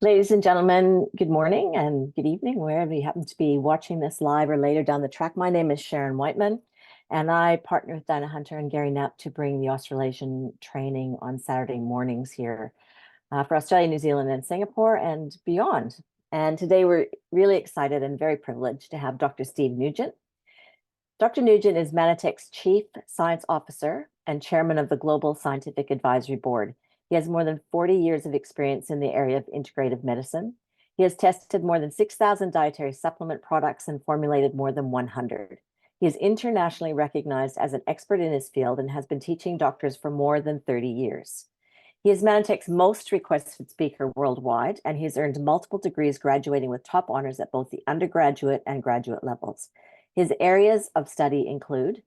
Ladies and gentlemen, good morning and good evening, wherever you happen to be watching this live or later down the track. My name is Sharon Whiteman, and I partner with Dinah Hunter and Gary Knapp to bring the Australasian training on Saturday mornings here for Australia, New Zealand, and Singapore and beyond. And today we're really excited and very privileged to have Dr. Steve Nugent. Dr. Nugent is Manatech's Chief Science Officer and Chairman of the Global Scientific Advisory Board. He has more than 40 years of experience in the area of integrative medicine. He has tested more than 6,000 dietary supplement products and formulated more than 100. He is internationally recognized as an expert in his field and has been teaching doctors for more than 30 years. He is Manatech's most requested speaker worldwide, and he has earned multiple degrees, graduating with top honors at both the undergraduate and graduate levels. His areas of study include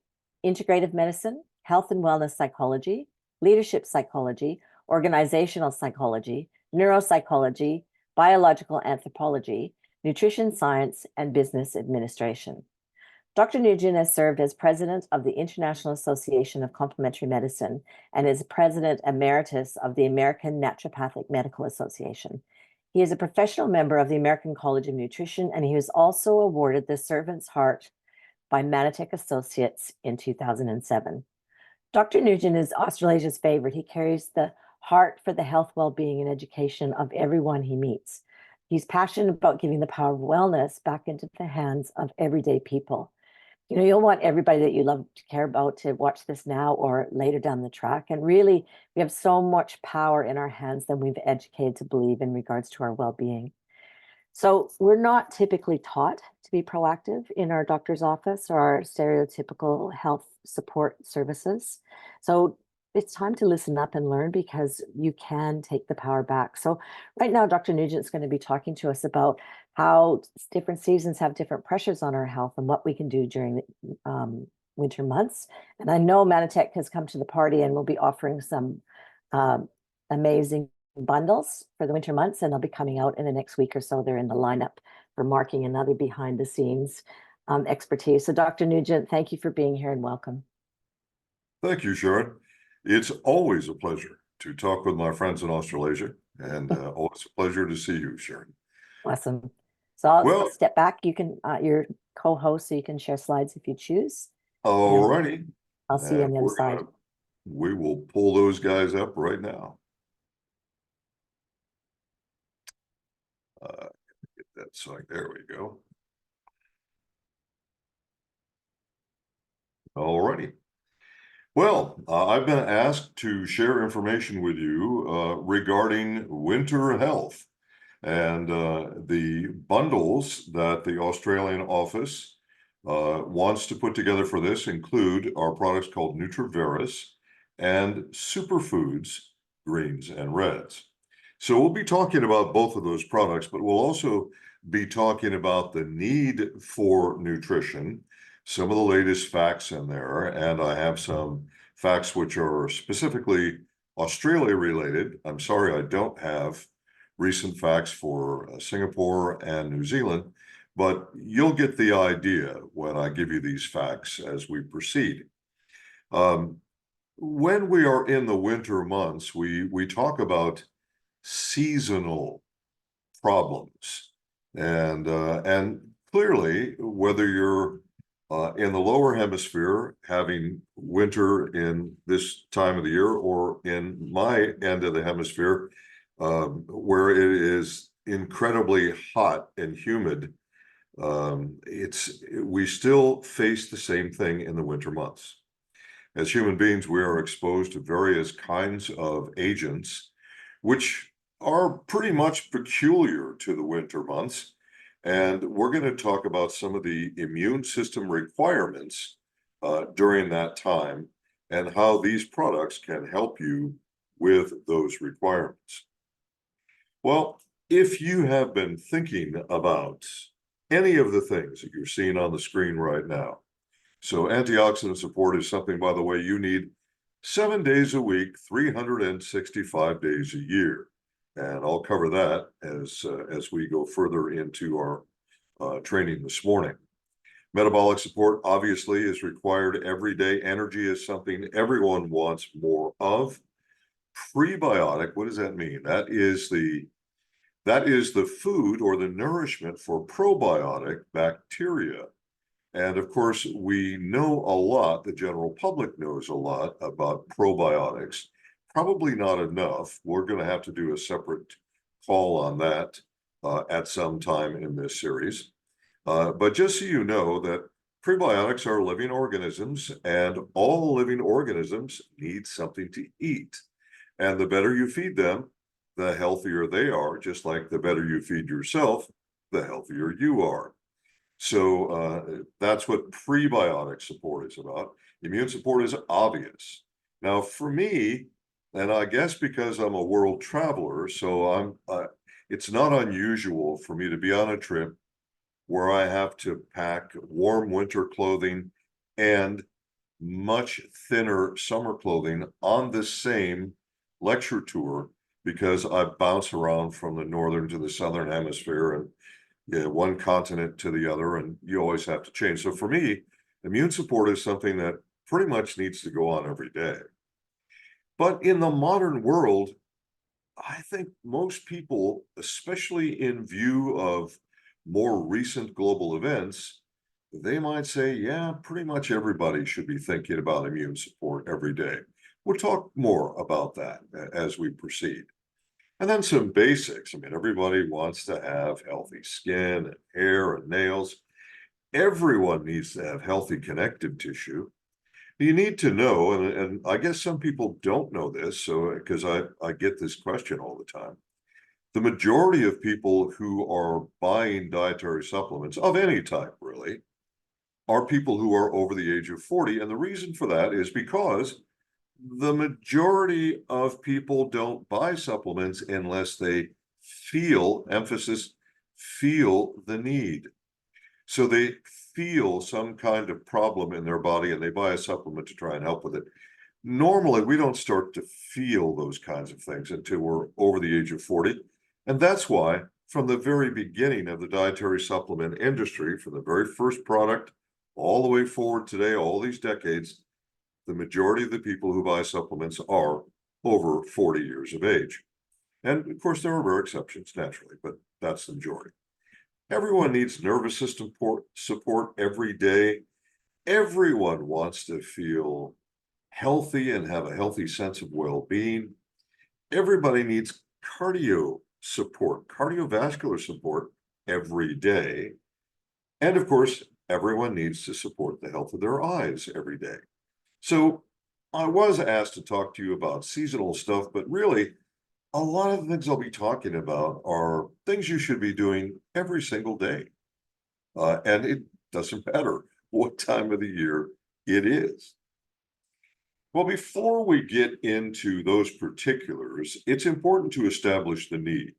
integrative medicine, health and wellness psychology, leadership psychology, organizational psychology, neuropsychology, biological anthropology, nutrition science, and business administration. Dr. Nugent has served as president of the International Association of Complementary Medicine and is president emeritus of the American Naturopathic Medical Association. He is a professional member of the American College of Nutrition, and he was also awarded the Servant's Heart by Manatech Associates in 2007. Dr. Nugent is Australasia's favorite. He carries the heart for the health, well-being, and education of everyone he meets. He's passionate about giving the power of wellness back into the hands of everyday people. You'll want everybody that you love to care about to watch this now or later down the track. And really, we have so much power in our hands than we've educated to believe in regards to our well-being. So we're not typically taught to be proactive in our doctor's office or our stereotypical health support services. So it's time to listen up and learn, because you can take the power back. So right now, Dr. Nugent's going to be talking to us about how different seasons have different pressures on our health and what we can do during the winter months. And I know Manatech has come to the party and will be offering some amazing bundles for the winter months, and they'll be coming out in the next week or so. They're in the lineup for marking another behind the scenes expertise. So Dr. Nugent, thank you for being here and welcome. Thank you, Sharon. It's always a pleasure to talk with my friends in Australasia, and always a pleasure to see you, Sharon. Awesome. So I'll Well, step back. You can, you're co-host, so you can share slides if you choose. all righty. I'll see you on the other side. We will pull those guys up right now. Get that side. There we go. All righty. Well, I've been asked to share information with you regarding winter health, and the bundles that the Australian office wants to put together for this include our products called Nutriveris and Superfoods Greens and Reds. So we'll be talking about both of those products, but we'll also be talking about the need for nutrition, some of the latest facts in there, and I have some facts which are specifically Australia related. I'm sorry, I don't have recent facts for Singapore and New Zealand, but you'll get the idea when I give you these facts as we proceed. When we are in the winter months, we talk about seasonal problems, and clearly, whether you're in the lower hemisphere having winter in this time of the year, or in my end of the hemisphere where it is incredibly hot and humid, we still face the same thing in the winter months. As human beings, we are exposed to various kinds of agents, which are pretty much peculiar to the winter months. And we're going to talk about some of the immune system requirements during that time and how these products can help you with those requirements. Well, if you have been thinking about any of the things that you're seeing on the screen right now, so antioxidant support is something, by the way, you need 7 days a week, 365 days a year. And I'll cover that as we go further into our training this morning. Metabolic support obviously is required every day. Energy is something everyone wants more of. Prebiotic, what does that mean? That is the That is the food or the nourishment for probiotic bacteria. And of course, we know a lot, the general public knows a lot about probiotics. Probably not enough. We're going to have to do a separate call on that at some time in this series. But just so you know that prebiotics are living organisms, and all living organisms need something to eat. And the better you feed them, the healthier they are, just like the better you feed yourself, the healthier you are. So that's what prebiotic support is about. Immune support is obvious. Now, for me, and I guess because I'm a world traveler, so it's not unusual for me to be on a trip where I have to pack warm winter clothing and much thinner summer clothing on the same lecture tour, because I bounce around from the northern to the southern hemisphere and one continent to the other, and you always have to change. So for me, immune support is something that pretty much needs to go on every day. But in the modern world, I think most people, especially in view of more recent global events, they might say, yeah, pretty much everybody should be thinking about immune support every day. We'll talk more about that as we proceed. And then some basics. I mean, everybody wants to have healthy skin and hair and nails. Everyone needs to have healthy connective tissue. You need to know, and I guess some people don't know this, so because I get this question all the time. The majority of people who are buying dietary supplements of any type, really, are people who are over the age of 40. And the reason for that is because the majority of people don't buy supplements unless they feel, emphasis, feel the need. So they feel some kind of problem in their body and they buy a supplement to try and help with it. Normally, we don't start to feel those kinds of things until we're over the age of 40. And that's why, from the very beginning of the dietary supplement industry, from the very first product all the way forward today, all these decades, the majority of the people who buy supplements are over 40 years of age. And of course, there are rare exceptions, naturally, but that's the majority. Everyone needs nervous system support every day. Everyone wants to feel healthy and have a healthy sense of well-being. Everybody needs cardio support, cardiovascular support every day. And of course, everyone needs to support the health of their eyes every day. So I was asked to talk to you about seasonal stuff, but really, a lot of the things I'll be talking about are things you should be doing every single day. And it doesn't matter what time of the year it is. Well, before we get into those particulars, it's important to establish the need.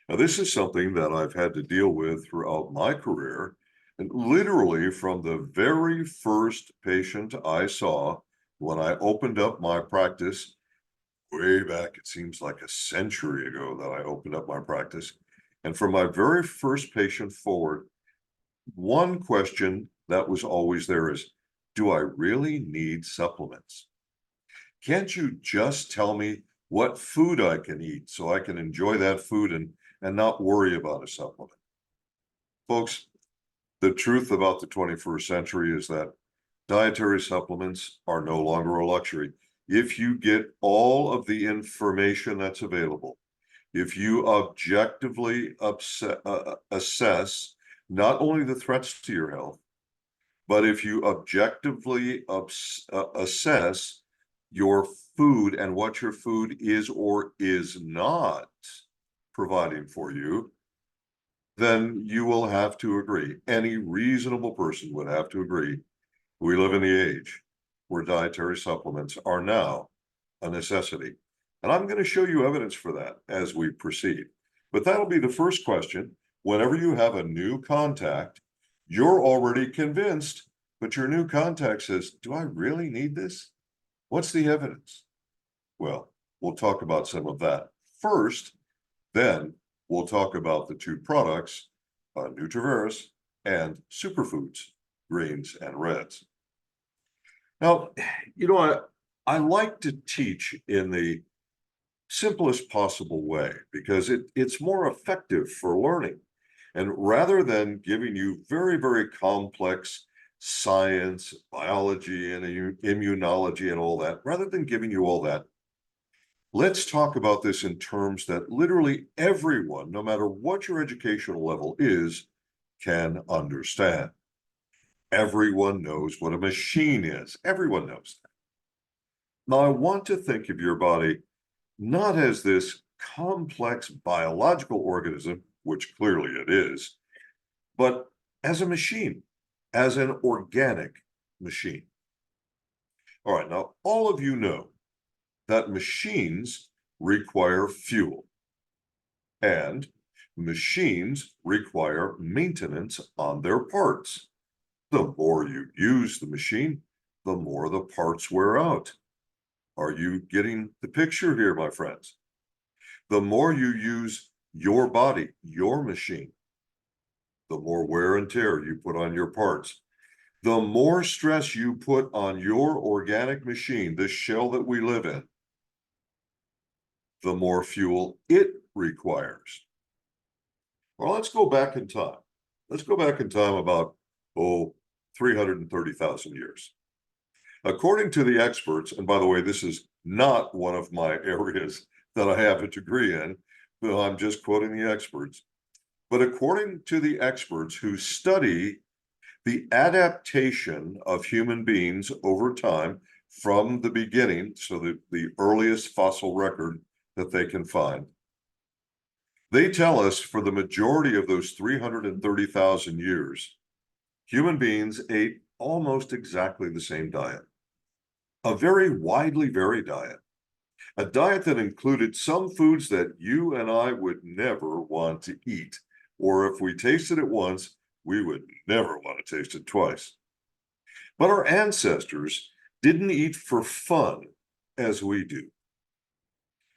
Now, this is something that I've had to deal with throughout my career, and literally from the very first patient I saw when I opened up my practice way back, it seems like a century ago that I opened up my practice. And from my very first patient forward, one question that was always there is, do I really need supplements? Can't you just tell me what food I can eat so I can enjoy that food and not worry about a supplement? Folks, the truth about the 21st century is that dietary supplements are no longer a luxury. If you get all of the information that's available, if you objectively assess not only the threats to your health, but if you objectively assess your food and what your food is or is not providing for you, then you will have to agree. Any reasonable person would have to agree. We live in the age where dietary supplements are now a necessity. And I'm going to show you evidence for that as we proceed. But that'll be the first question. Whenever you have a new contact, you're already convinced, but your new contact says, do I really need this? What's the evidence? Well, we'll talk about some of that first. Then we'll talk about the two products, Nutriveris and superfoods, greens and reds. Now, I like to teach in the simplest possible way because it's more effective for learning. And rather than giving you very, very complex science, biology, and immunology and all that, rather than giving you all that, let's talk about this in terms that literally everyone, no matter what your educational level is, can understand. Everyone knows what a machine is. Everyone knows that. Now, I want to think of your body not as this complex biological organism, which clearly it is, but as a machine, as an organic machine. All right, now all of you know that machines require fuel and machines require maintenance on their parts. The more you use the machine, the more the parts wear out. Are you getting the picture here, my friends? The more you use your body, your machine, the more wear and tear you put on your parts. The more stress you put on your organic machine, this shell that we live in, the more fuel it requires. Well, let's go back in time. Let's go back in time about, 330,000 years. According to the experts, and by the way, this is not one of my areas that I have a degree in, but I'm just quoting the experts. But according to the experts who study the adaptation of human beings over time from the beginning, so the earliest fossil record that they can find, they tell us for the majority of those 330,000 years, human beings ate almost exactly the same diet, a very widely varied diet, a diet that included some foods that you and I would never want to eat, or if we tasted it once, we would never want to taste it twice. But our ancestors didn't eat for fun as we do.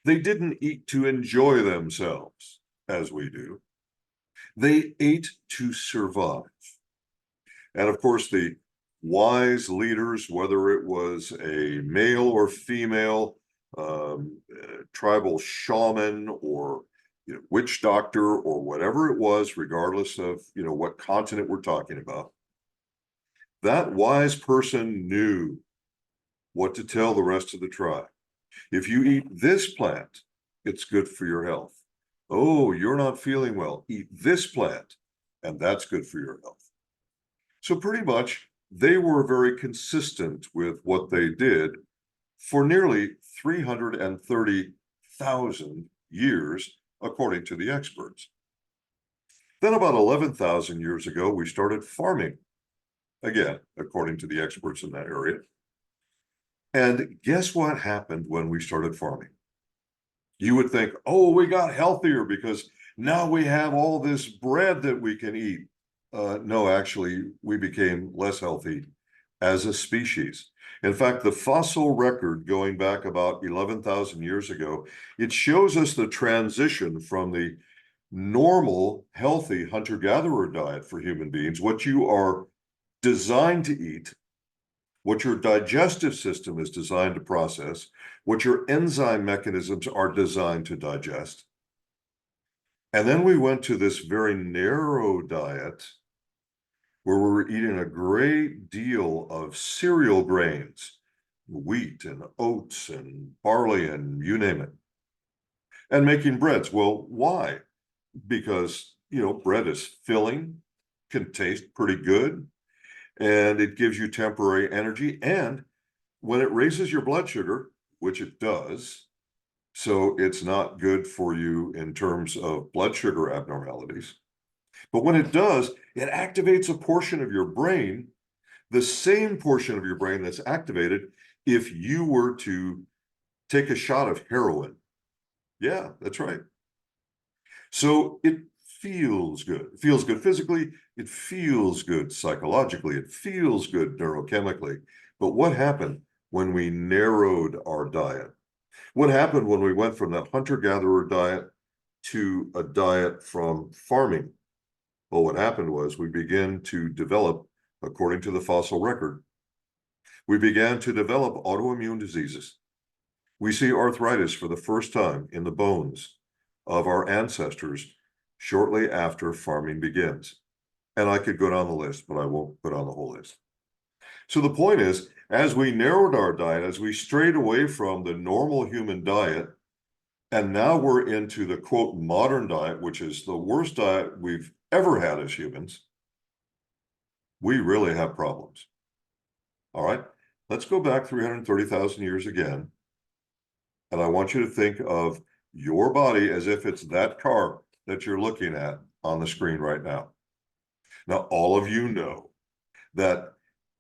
They didn't eat to enjoy themselves as we do. They ate to survive. And of course, the wise leaders, whether it was a male or female, tribal shaman or witch doctor or whatever it was, regardless of what continent we're talking about, that wise person knew what to tell the rest of the tribe. If you eat this plant, it's good for your health. Oh, you're not feeling well. Eat this plant, and that's good for your health. So pretty much, they were very consistent with what they did for nearly 330,000 years, according to the experts. Then about 11,000 years ago, we started farming, again, according to the experts in that area. And guess what happened when we started farming? You would think, oh, we got healthier because now we have all this bread that we can eat. No, actually, we became less healthy as a species. In fact, the fossil record going back about 11,000 years ago, it shows us the transition from the normal, healthy hunter-gatherer diet for human beings, what you are designed to eat, what your digestive system is designed to process, what your enzyme mechanisms are designed to digest. And then we went to this very narrow diet where we were eating a great deal of cereal grains, wheat and oats and barley and you name it, and making breads. Well, why? Because, bread is filling, can taste pretty good, and it gives you temporary energy. And when it raises your blood sugar, which it does, so it's not good for you in terms of blood sugar abnormalities. But when it does, it activates a portion of your brain, the same portion of your brain that's activated if you were to take a shot of heroin. Yeah, that's right. So it feels good. It feels good physically. It feels good psychologically. It feels good neurochemically. But what happened when we narrowed our diet? What happened when we went from that hunter-gatherer diet to a diet from farming? Well, what happened was we began to develop, according to the fossil record, we began to develop autoimmune diseases. We see arthritis for the first time in the bones of our ancestors shortly after farming begins. And I could go down the list, but I won't go down the whole list. So the point is, as we narrowed our diet, as we strayed away from the normal human diet, and now we're into the quote modern diet, which is the worst diet we've ever had as humans, we really have problems. All right, let's go back 330,000 years again. And I want you to think of your body as if it's that car that you're looking at on the screen right now. Now, all of you know that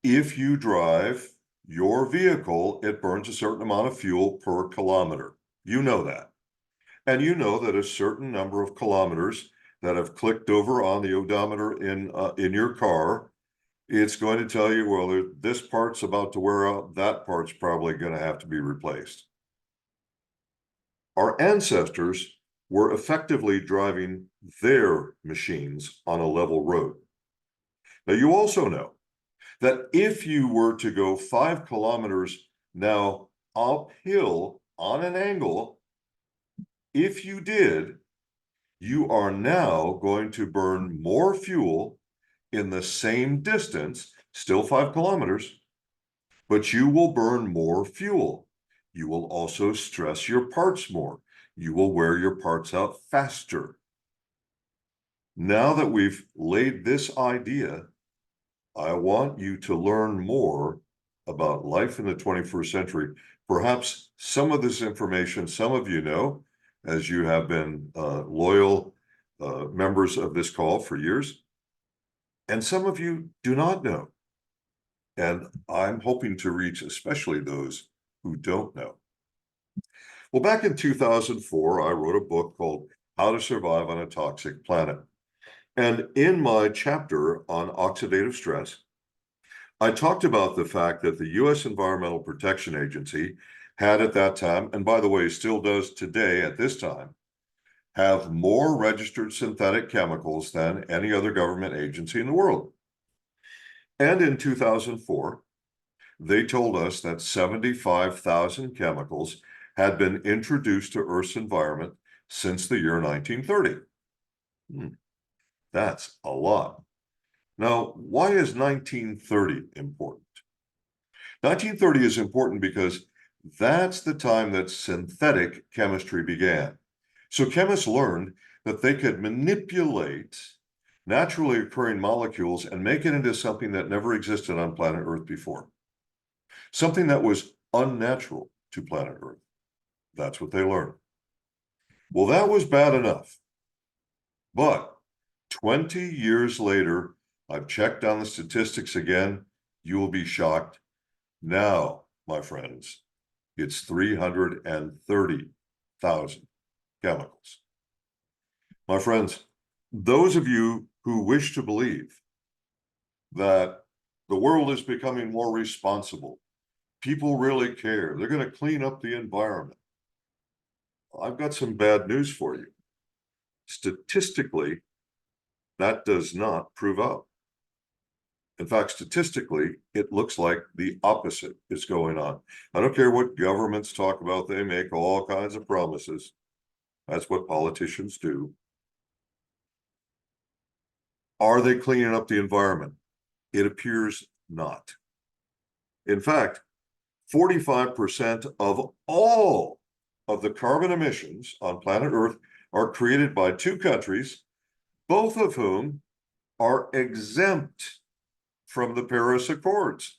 if you drive your vehicle, it burns a certain amount of fuel per kilometer. You know that. And you know that a certain number of kilometers that have clicked over on the odometer in your car, it's going to tell you, well, this part's about to wear out, that part's probably going to have to be replaced. Our ancestors were effectively driving their machines on a level road. Now, you also know that if you were to go 5 kilometers now uphill on an angle, if you did, you are now going to burn more fuel in the same distance, still 5 kilometers, but you will burn more fuel. You will also stress your parts more. You will wear your parts out faster. Now that we've laid this idea, I want you to learn more about life in the 21st century. Perhaps some of this information, some of you know, as you have been loyal members of this call for years, and some of you do not know. And I'm hoping to reach especially those who don't know. Well, back in 2004, I wrote a book called How to Survive on a Toxic Planet. And in my chapter on oxidative stress, I talked about the fact that the U.S. Environmental Protection Agency had at that time, and by the way, still does today at this time, have more registered synthetic chemicals than any other government agency in the world. And in 2004, they told us that 75,000 chemicals had been introduced to Earth's environment since the year 1930. That's a lot. Now, why is 1930 important? 1930 is important because that's the time that synthetic chemistry began. So chemists learned that they could manipulate naturally occurring molecules and make it into something that never existed on planet Earth before. Something that was unnatural to planet Earth. That's what they learned. Well, that was bad enough. But 20 years later, I've checked on the statistics again. You will be shocked. Now, my friends, it's 330,000 chemicals. My friends, those of you who wish to believe that the world is becoming more responsible, people really care, they're going to clean up the environment, I've got some bad news for you. Statistically, that does not prove out. In fact, statistically, it looks like the opposite is going on. I don't care what governments talk about, they make all kinds of promises. That's what politicians do. Are they cleaning up the environment? It appears not. In fact, 45% of all of the carbon emissions on planet Earth are created by 2 countries, both of whom are exempt from the Paris Accords.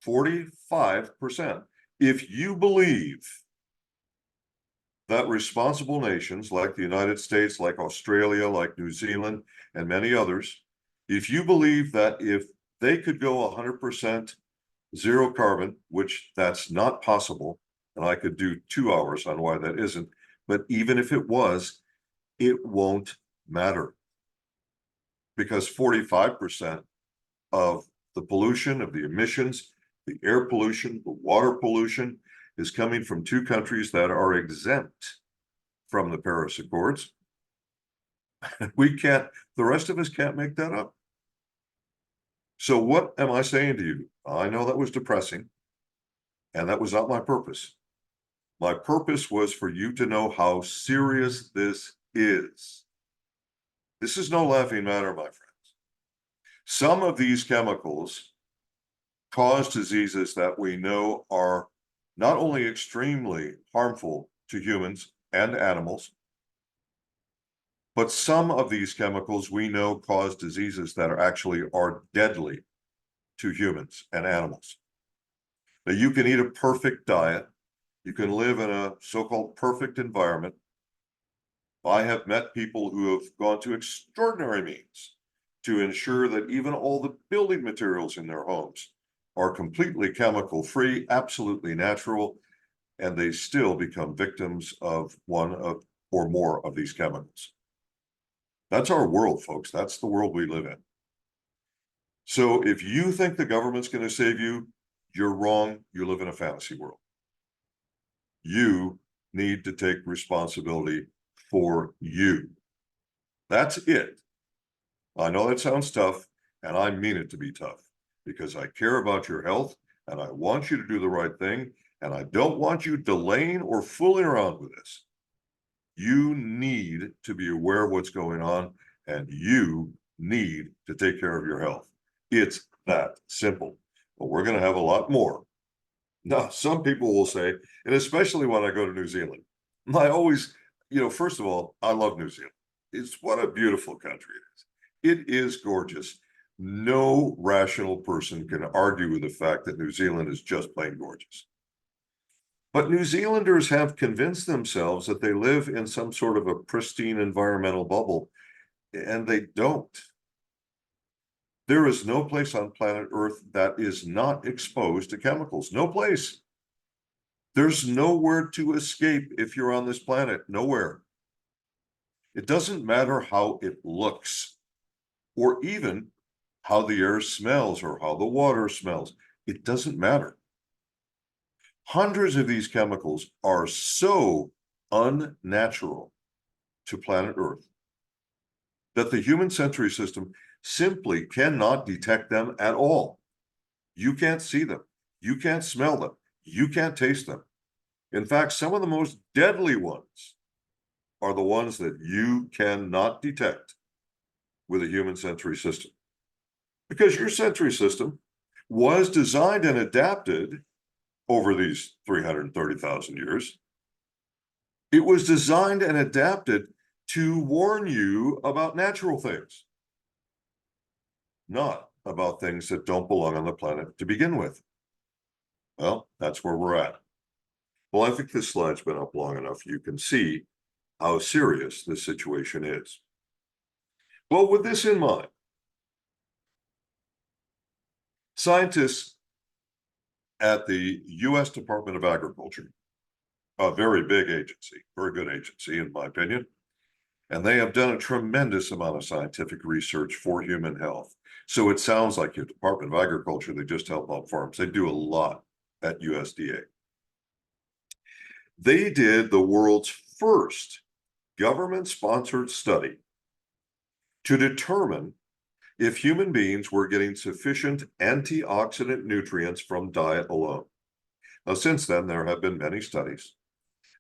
45%. If you believe that responsible nations like the United States, like Australia, like New Zealand, and many others, if you believe that if they could go 100% zero carbon, which that's not possible, and I could do 2 hours on why that isn't, but even if it was, it won't matter. Because 45% of the pollution, of the emissions, the air pollution, the water pollution is coming from 2 countries that are exempt from the Paris Accords. We can't, the rest of us can't make that up. So what am I saying to you? I know that was depressing. And that was not my purpose. My purpose was for you to know how serious this is. This is no laughing matter, my friends. Some of these chemicals cause diseases that we know are not only extremely harmful to humans and animals, but some of these chemicals we know cause diseases that are deadly to humans and animals. Now, you can eat a perfect diet. You can live in a so-called perfect environment. I have met people who have gone to extraordinary means to ensure that even all the building materials in their homes are completely chemical free, absolutely natural, and they still become victims of one of or more of these chemicals. That's our world, folks. That's the world we live in. So if you think the government's going to save you, you're wrong. You live in a fantasy world. You need to take responsibility for you. That's it. I know that sounds tough, and I mean it to be tough because I care about your health and I want you to do the right thing. And I don't want you delaying or fooling around with this. You need to be aware of what's going on, and you need to take care of your health. It's that simple. But we're going to have a lot more. Now, some people will say, and especially when I go to New Zealand, I always, first of all, I love New Zealand. It's what a beautiful country it is. It is gorgeous. No rational person can argue with the fact that New Zealand is just plain gorgeous. But New Zealanders have convinced themselves that they live in some sort of a pristine environmental bubble, and they don't. There is no place on planet Earth that is not exposed to chemicals. No place. There's nowhere to escape if you're on this planet. Nowhere. It doesn't matter how it looks, or even how the air smells or how the water smells. It doesn't matter. Hundreds of these chemicals are so unnatural to planet Earth that the human sensory system simply cannot detect them at all. You can't see them. You can't smell them. You can't taste them. In fact, some of the most deadly ones are the ones that you cannot detect with a human sensory system. Because your sensory system was designed and adapted over these 330,000 years. It was designed and adapted to warn you about natural things, not about things that don't belong on the planet to begin with. Well, that's where we're at. Well, I think this slide's been up long enough. You can see how serious this situation is. Well, with this in mind, scientists at the U.S. Department of Agriculture, a very big agency, very good agency, in my opinion, and they have done a tremendous amount of scientific research for human health. So it sounds like your Department of Agriculture, they just help out farms. They do a lot at USDA. They did the world's first government-sponsored study to determine if human beings were getting sufficient antioxidant nutrients from diet alone. Now, since then, there have been many studies.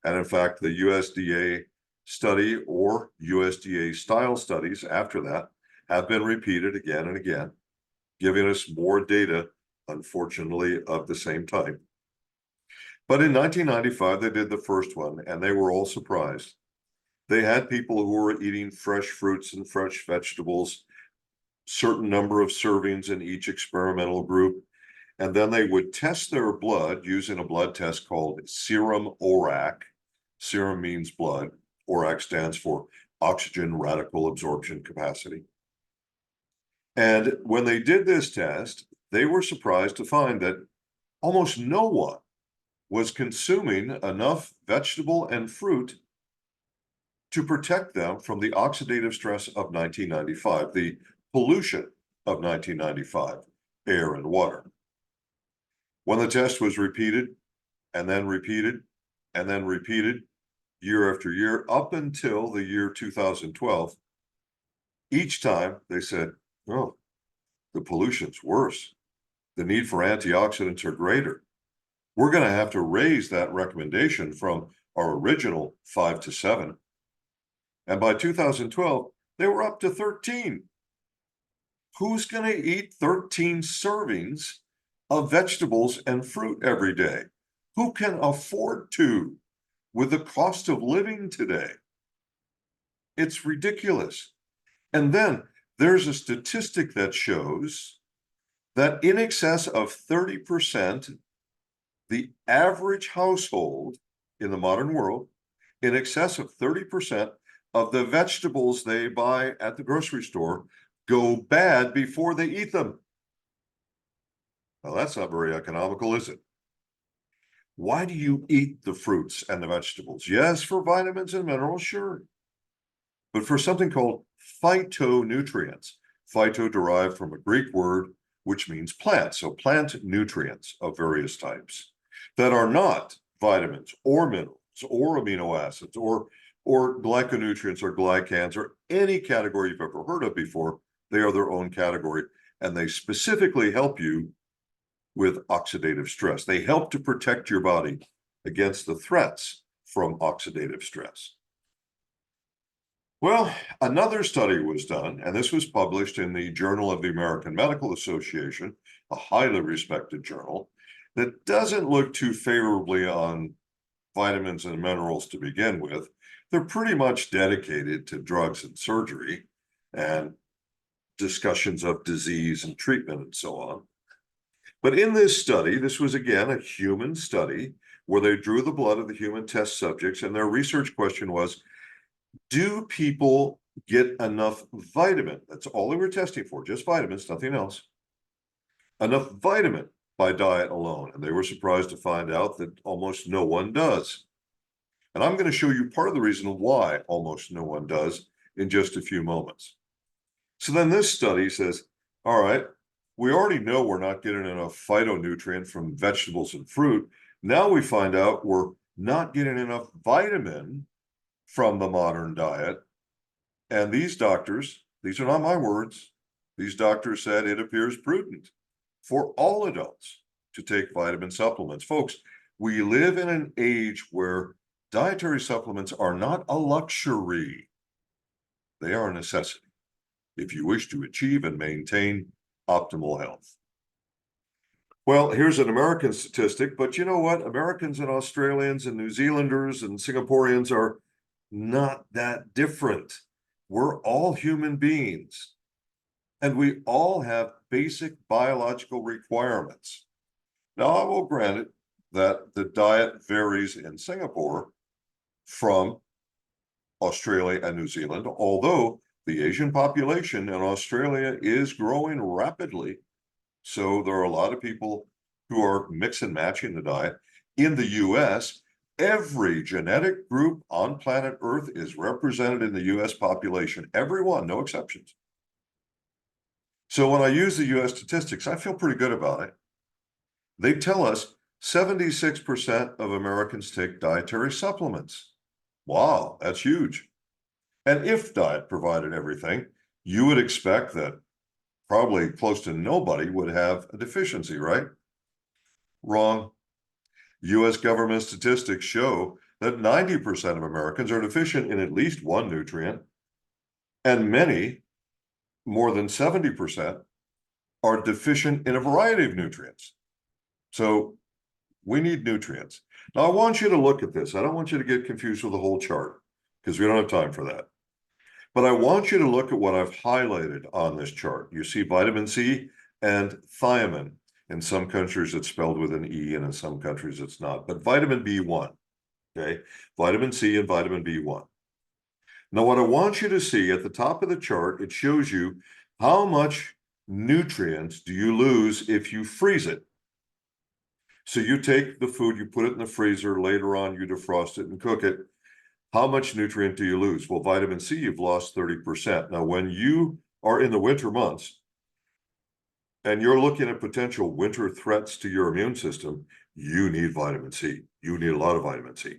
And in fact, the USDA study or USDA style studies after that have been repeated again and again, giving us more data, unfortunately, of the same type. But in 1995, they did the first one, and they were all surprised. They had people who were eating fresh fruits and fresh vegetables, certain number of servings in each experimental group, and then they would test their blood using a blood test called serum ORAC. Serum means blood. ORAC stands for oxygen radical absorption capacity. And when they did this test, they were surprised to find that almost no one was consuming enough vegetable and fruit to protect them from the oxidative stress of 1995, the pollution of 1995, air and water. When the test was repeated, and then repeated, and then repeated, year after year, up until the year 2012, each time they said, oh, the pollution's worse. The need for antioxidants are greater. We're going to have to raise that recommendation from our original 5 to 7. And by 2012, they were up to 13. Who's going to eat 13 servings of vegetables and fruit every day? Who can afford to with the cost of living today? It's ridiculous. And then there's a statistic that shows that in excess of 30%, the average household in the modern world, in excess of 30% of the vegetables they buy at the grocery store go bad before they eat them. Now, that's not very economical, is it? Why do you eat the fruits and the vegetables? Yes, for vitamins and minerals, sure. But for something called phytonutrients, phyto derived from a Greek word which means plant, so plant nutrients of various types that are not vitamins or minerals or amino acids or glyconutrients or glycans or any category you've ever heard of before. They are their own category, and they specifically help you with oxidative stress. They help to protect your body against the threats from oxidative stress. Well, another study was done, and this was published in the Journal of the American Medical Association, a highly respected journal, that doesn't look too favorably on vitamins and minerals to begin with. They're pretty much dedicated to drugs and surgery and discussions of disease and treatment and so on. But in this study, this was again a human study where they drew the blood of the human test subjects, and their research question was, do people get enough vitamin? That's all they were testing for, just vitamins, nothing else. Enough vitamin by diet alone. And they were surprised to find out that almost no one does. And I'm going to show you part of the reason why almost no one does in just a few moments. So then this study says, all right, we already know we're not getting enough phytonutrient from vegetables and fruit. Now we find out we're not getting enough vitamin from the modern diet. And these doctors, these are not my words, these doctors said it appears prudent for all adults to take vitamin supplements. Folks, we live in an age where dietary supplements are not a luxury. They are a necessity if you wish to achieve and maintain optimal health. Well, here's an American statistic, but you know what? Americans and Australians and New Zealanders and Singaporeans are not that different. We're all human beings, and we all have basic biological requirements. Now, I will grant it that the diet varies in Singapore from Australia and New Zealand, although the Asian population in Australia is growing rapidly. So there are a lot of people who are mix and matching the diet. In the US, every genetic group on planet Earth is represented in the US population, everyone, no exceptions. So when I use the US statistics, I feel pretty good about it. They tell us 76% of Americans take dietary supplements. Wow, that's huge. And if diet provided everything, you would expect that probably close to nobody would have a deficiency, right? Wrong. US government statistics show that 90% of Americans are deficient in at least one nutrient, and many, more than 70%, are deficient in a variety of nutrients. So we need nutrients. Now, I want you to look at this. I don't want you to get confused with the whole chart because we don't have time for that. But I want you to look at what I've highlighted on this chart. You see vitamin C and thiamine. In some countries, it's spelled with an E, and in some countries, it's not. But vitamin B1, okay? Vitamin C and vitamin B1. Now, what I want you to see at the top of the chart, it shows you how much nutrients do you lose if you freeze it. So you take the food, you put it in the freezer, later on you defrost it and cook it. How much nutrient do you lose? Well, vitamin C, you've lost 30%. Now, when you are in the winter months and you're looking at potential winter threats to your immune system, you need vitamin C. You need a lot of vitamin C.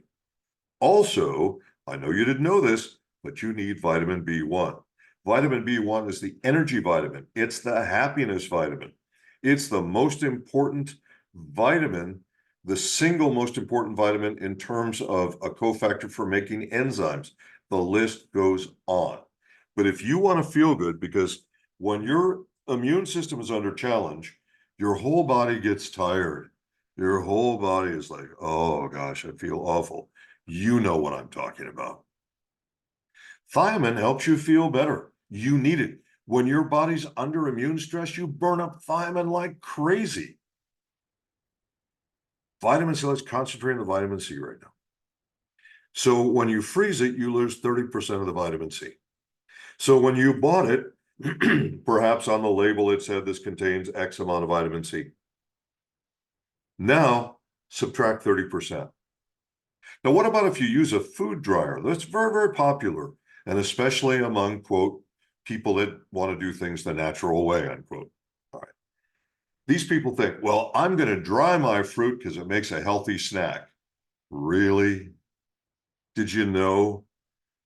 Also, I know you didn't know this, but you need vitamin B1. Vitamin B1 is the energy vitamin. It's the happiness vitamin. It's the most important vitamin the single most important vitamin in terms of a cofactor for making enzymes. The list goes on. But if you want to feel good, because when your immune system is under challenge, your whole body gets tired. Your whole body is like, oh gosh, I feel awful. You know what I'm talking about. Thiamine helps you feel better. You need it. When your body's under immune stress, you burn up thiamine like crazy. Vitamin C, let's concentrate on the vitamin C right now. So when you freeze it, you lose 30% of the vitamin C. So when you bought it, perhaps on the label it said this contains X amount of vitamin C. Now subtract 30%. Now, what about if you use a food dryer? That's very, very popular, and especially among, quote, people that want to do things the natural way, unquote. All right. These people think, well, I'm going to dry my fruit because it makes a healthy snack. Really? Did you know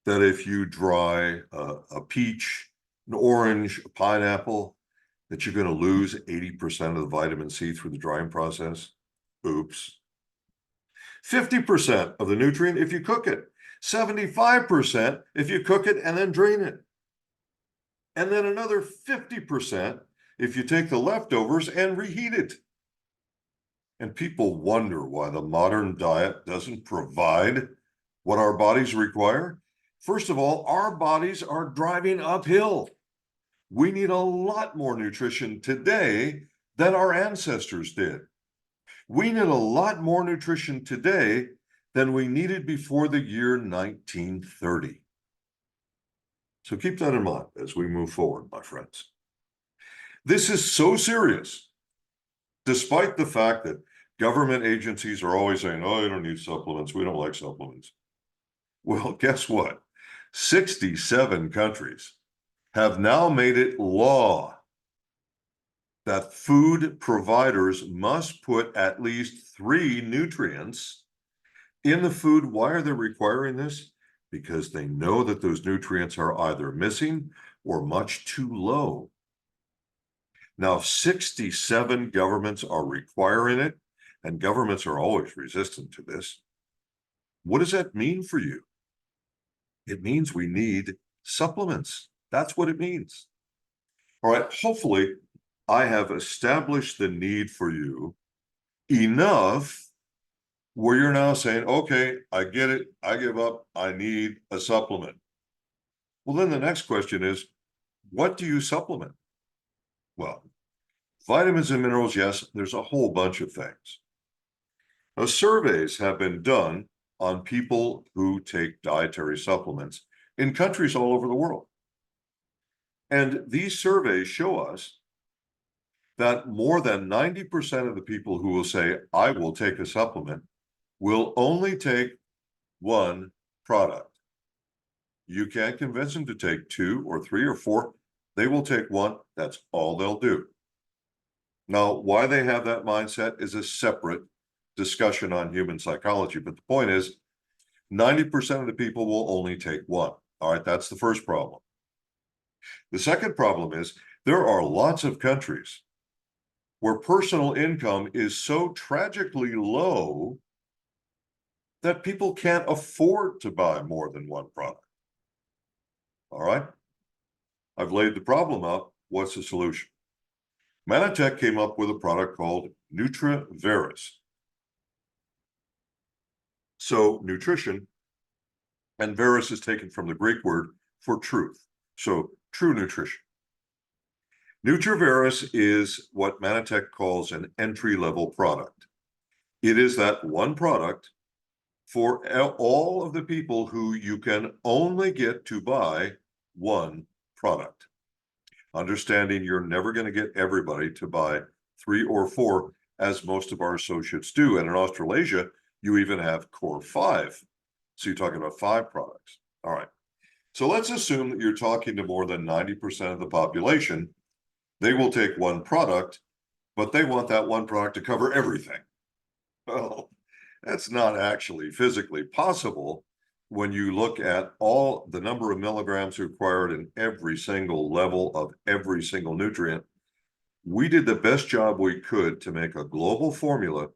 that if you dry a peach, an orange, a pineapple, that you're going to lose 80% of the vitamin C through the drying process? Oops. 50% of the nutrient if you cook it. 75% if you cook it and then drain it. And then another 50% if you take the leftovers and reheat it. And people wonder why the modern diet doesn't provide what our bodies require. First of all, our bodies are driving uphill. We need a lot more nutrition today than our ancestors did. We need a lot more nutrition today than we needed before the year 1930. So keep that in mind as we move forward, my friends. This is so serious, despite the fact that government agencies are always saying, oh, you don't need supplements. We don't like supplements. Well, guess what? 67 countries have now made it law that food providers must put at least 3 nutrients in the food. Why are they requiring this? Because they know that those nutrients are either missing or much too low. Now, 67 governments are requiring it, and governments are always resistant to this. What does that mean for you? It means we need supplements. That's what it means. All right, hopefully I have established the need for you enough where you're now saying, okay, I get it, I give up, I need a supplement. Well, then the next question is, what do you supplement? Well, vitamins and minerals, yes, there's a whole bunch of things. Now, surveys have been done on people who take dietary supplements in countries all over the world. And these surveys show us that more than 90% of the people who will say, I will take a supplement, will only take one product. You can't convince them to take 2 or 3 or 4. They will take one. That's all they'll do. Now, why they have that mindset is a separate discussion on human psychology. But the point is, 90% of the people will only take one. All right, that's the first problem. The second problem is there are lots of countries where personal income is so tragically low that people can't afford to buy more than one product. All right, I've laid the problem out. What's the solution? Manitech came up with a product called Nutriveris. So nutrition, and veris is taken from the Greek word for truth. So true nutrition. Nutriveris is what Manitech calls an entry-level product. It is that one product for all of the people who you can only get to buy one product. Understanding you're never going to get everybody to buy 3 or 4, as most of our associates do. And in Australasia, you even have core 5. So you're talking about 5 products. All right. So let's assume that you're talking to more than 90% of the population. They will take one product, but they want that one product to cover everything. Well, that's not actually physically possible when you look at all the number of milligrams required in every single level of every single nutrient. We did the best job we could to make a global formula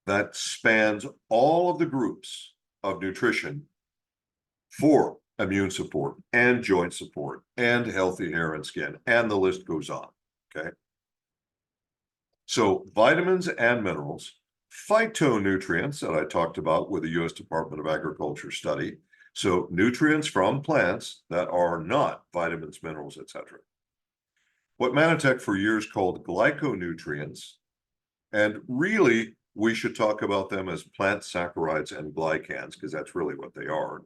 that spans all of the groups of nutrition for immune support and joint support and healthy hair and skin, and the list goes on, okay? So vitamins and minerals, phytonutrients that I talked about with the U.S. Department of Agriculture study, so nutrients from plants that are not vitamins, minerals, etc. What Manitech for years called glyconutrients, and really we should talk about them as plant saccharides and glycans, because that's really what they are.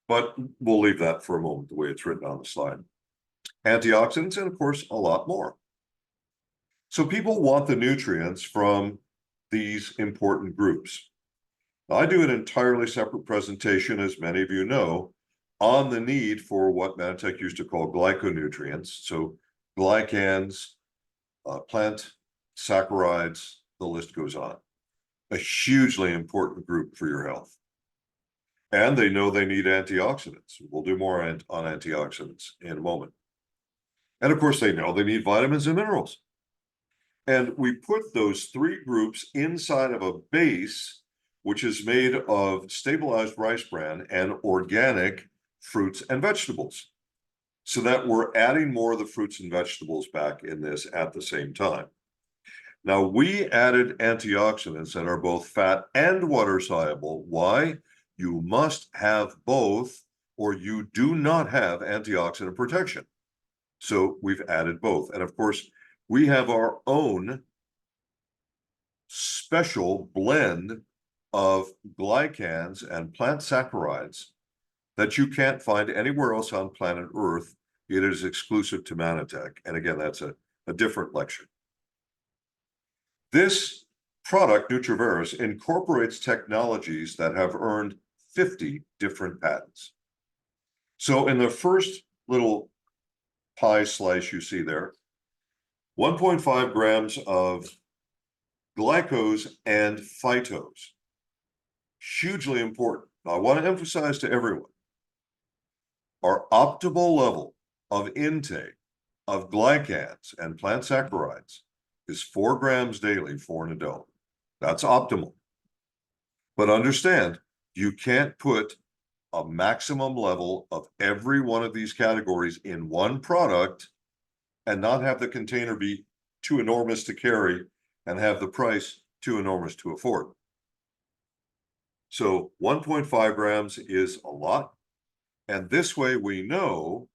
But we'll leave that for a moment, the way it's written on the slide. Antioxidants, and of course, a lot more. So people want the nutrients from these important groups. I do an entirely separate presentation, as many of you know, on the need for what Manitech used to call glyconutrients. So glycans, plant saccharides, the list goes on. A hugely important group for your health. And they know they need antioxidants. We'll do more on antioxidants in a moment. And of course, they know they need vitamins and minerals. And we put those three groups inside of a base, which is made of stabilized rice bran and organic fruits and vegetables, so that we're adding more of the fruits and vegetables back in this at the same time. Now, we added antioxidants that are both fat and water soluble. Why? You must have both, or you do not have antioxidant protection. So we've added both. And of course, we have our own special blend of glycans and plant saccharides that you can't find anywhere else on planet Earth. It is exclusive to Manitech. And again, that's a different lecture. This product, Nutriveris, incorporates technologies that have earned 50 different patents. So in the first little pie slice you see there, 1.5 grams of glycose and phytos. Hugely important. Now, I want to emphasize to everyone, our optimal level of intake of glycans and plant saccharides is 4 grams daily for an adult. That's optimal. But understand, you can't put a maximum level of every one of these categories in one product and not have the container be too enormous to carry and have the price too enormous to afford. So 1.5 grams is a lot. And this way we know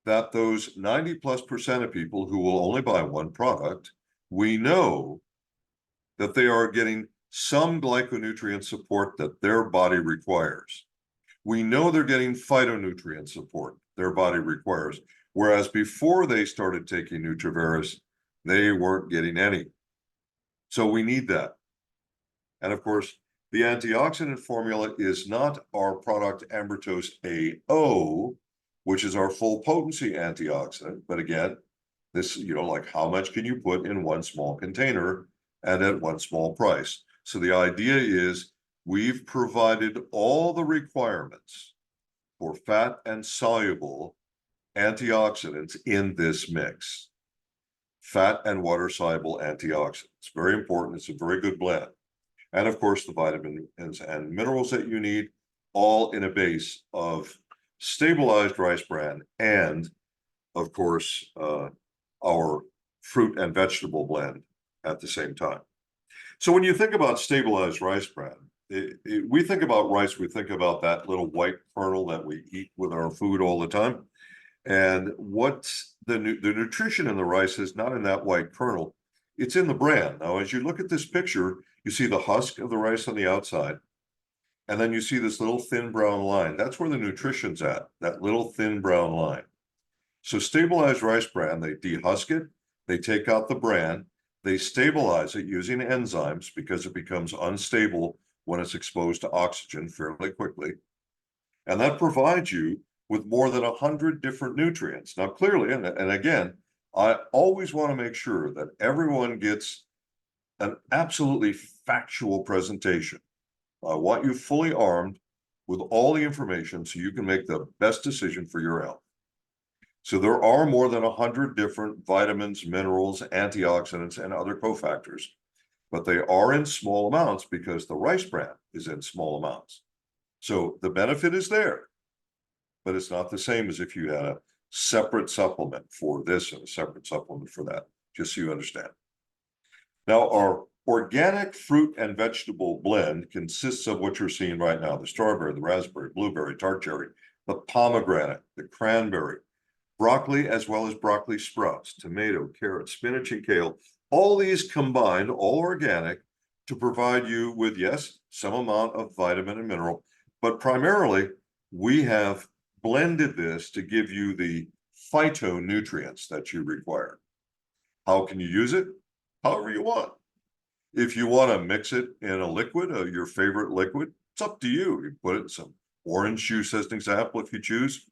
that those 90+% of people who will only buy one product, we know that they are getting some glyconutrient support that their body requires. We know they're getting phytonutrient support their body requires, whereas before they started taking Nutriveris, they weren't getting any. So we need that. And of course, the antioxidant formula is not our product Ambertose AO, which is our full potency antioxidant. But again, this, like how much can you put in one small container and at one small price? So the idea is we've provided all the requirements for fat and soluble antioxidants in this mix. Fat and water soluble antioxidants. Very important. It's a very good blend. And of course, the vitamins and minerals that you need, all in a base of stabilized rice bran and, of course, our fruit and vegetable blend at the same time. So when you think about stabilized rice bran, we think about rice, we think about that little white kernel that we eat with our food all the time. And what's the nutrition in the rice is not in that white kernel, it's in the bran. Now, as you look at this picture, you see the husk of the rice on the outside, and then you see this little thin brown line. That's where the nutrition's at, that little thin brown line. So stabilized rice bran, they dehusk it, they take out the bran, they stabilize it using enzymes because it becomes unstable when it's exposed to oxygen fairly quickly. And that provides you with more than 100 different nutrients. Now, clearly, and again, I always want to make sure that everyone gets an absolutely factual presentation. I want you fully armed with all the information so you can make the best decision for your health. So there are more than 100 different vitamins, minerals, antioxidants, and other cofactors. but they are in small amounts because the rice bran is in small amounts. So the benefit is there, but it's not the same as if you had a separate supplement for this and a separate supplement for that, just so you understand. Now, our organic fruit and vegetable blend consists of what you're seeing right now: the strawberry, the raspberry, blueberry, tart cherry, the pomegranate, the cranberry, broccoli, as well as broccoli sprouts, tomato, carrot, spinach, and kale. All these combined, all organic, to provide you with, yes, some amount of vitamin and mineral, but primarily we have blended this to give you the phytonutrients that you require. How can you use it? However you want. If you want to mix it in a liquid, your favorite liquid, it's up to you. You put it in some orange juice as an example, if you choose.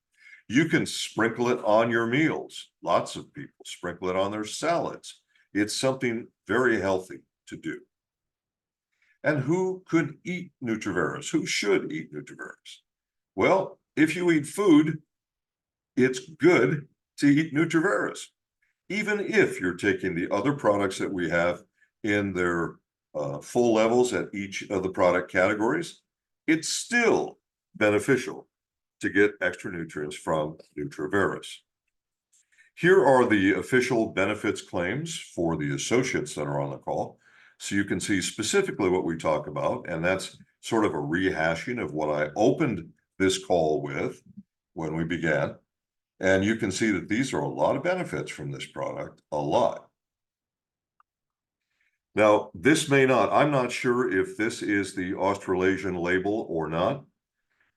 You can sprinkle it on your meals. Lots of people sprinkle it on their salads. It's something very healthy to do. And who could eat Nutriveris? Who should eat Nutriveris? Well, if you eat food, it's good to eat Nutriveris. Even if you're taking the other products that we have in their full levels at each of the product categories, it's still beneficial to get extra nutrients from Nutriveris. Here are the official benefits claims for the associates that are on the call, so you can see specifically what we talk about, and that's sort of a rehashing of what I opened this call with when we began. And you can see that these are a lot of benefits from this product, a lot. Now, this may not, I'm not sure if this is the Australasian label or not.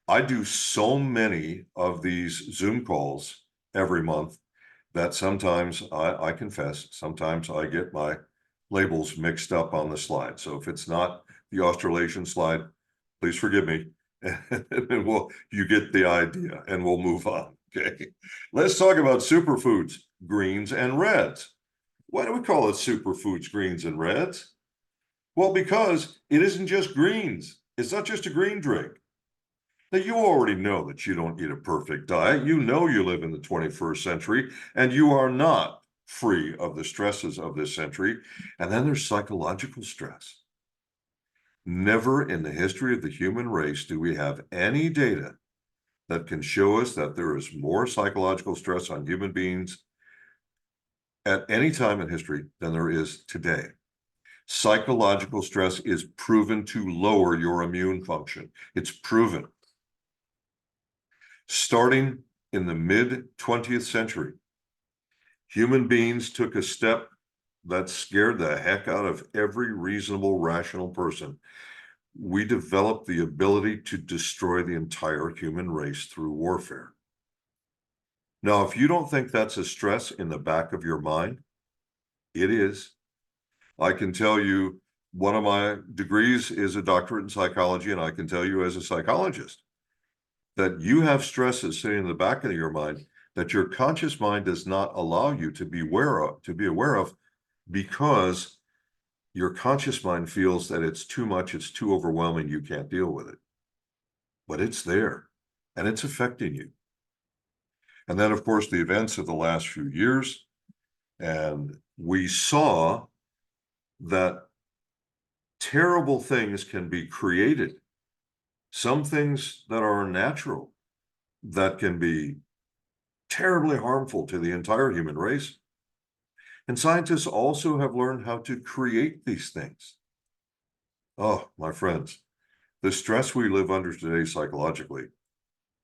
I do so many of these Zoom calls every month that sometimes I confess, sometimes I get my labels mixed up on the slide. So if it's not the Australasian slide, please forgive me. And you get the idea and we'll move on. Okay. Let's talk about superfoods, greens and reds. Why do we call it superfoods, greens and reds? Well, because it isn't just greens. It's not just a green drink. Now, you already know that you don't eat a perfect diet. You know you live in the 21st century, and you are not free of the stresses of this century. And then there's psychological stress. Never in the history of the human race do we have any data that can show us that there is more psychological stress on human beings at any time in history than there is today. Psychological stress is proven to lower your immune function. It's proven. Starting in the mid-20th century, human beings took a step that scared the heck out of every reasonable, rational person. We developed the ability to destroy the entire human race through warfare. Now, if you don't think that's a stress in the back of your mind, it is. I can tell you one of my degrees is a doctorate in psychology, and I can tell you as a psychologist that you have stresses sitting in the back of your mind that your conscious mind does not allow you to be aware of because your conscious mind feels that it's too much, it's too overwhelming, you can't deal with it. But it's there, and it's affecting you. And then, of course, the events of the last few years, and we saw that terrible things can be created. Some things that are natural that can be terribly harmful to the entire human race. And scientists also have learned how to create these things. Oh, my friends, the stress we live under today psychologically